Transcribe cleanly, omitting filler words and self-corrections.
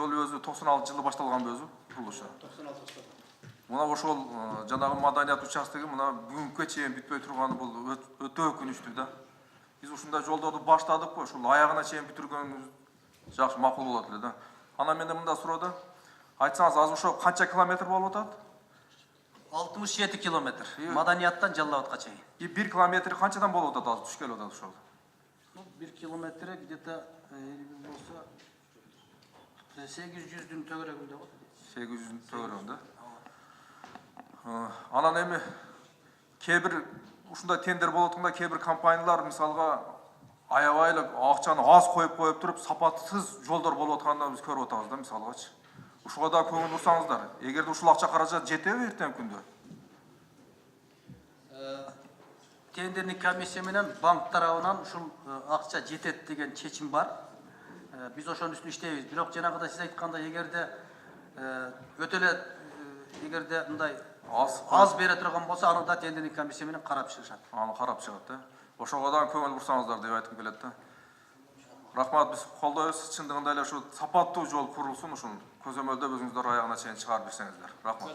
жол өзү 96-жылы башталган өзү курулушу. 96. Мына ошол жанагы маданият участогу мына бүгүнкүгө чейин бүтпөй турганы бул өтө өкүнүчтүү да. Биз ушундай жолдорду баштадык го, ушул аягына чейин бүтүргөнүбүз жакшы макул болот эле да. Анан менде мында суроо айтсаңыз, азыр ошо канча километр болуп атат? 67 километр. Маданияттан Жалал-Абадка чейин. 1 километр канчадан болуп атат азыр? Түш келип атат ошол. 1 километр где-то болса 800'дүн төгөрөгүндө го. 800'дүн төгөрөгүндө. Анан эми кээ-бир ушундай тендер болот турганда кээ-бир компаниялар мисалга аябай эле акчаны аз коюп туруп сапатсыз жолдор болуп атканын биз көрүп атабыз да, мисалгачы. Ушуга да көңүл бурсаңыздар. Эгерде ушул акча каражат жетеби эртеңки күндө? Тендерник комиссия менен банк тарабынан ушул акча жетет деген чечим бар. Биз ошонун үстүнө иштейбиз. Бирок жанагыда сиз айткандай, өтө эле эгерде мындай аз бере турган болсо, аны да тендерник комиссия менен карап чыгышат. Аны карап чыгат да. Ошого да көңүл бурсаңыздар деп айткым келет да. Рахмат, биз колдойбуз. Чындыгында эле ушу сапаттуу жол курулсун, ушун көзөмөлдөп өзүңүздөр аягына чейин чыгарып берсеңиздер. Рахмат.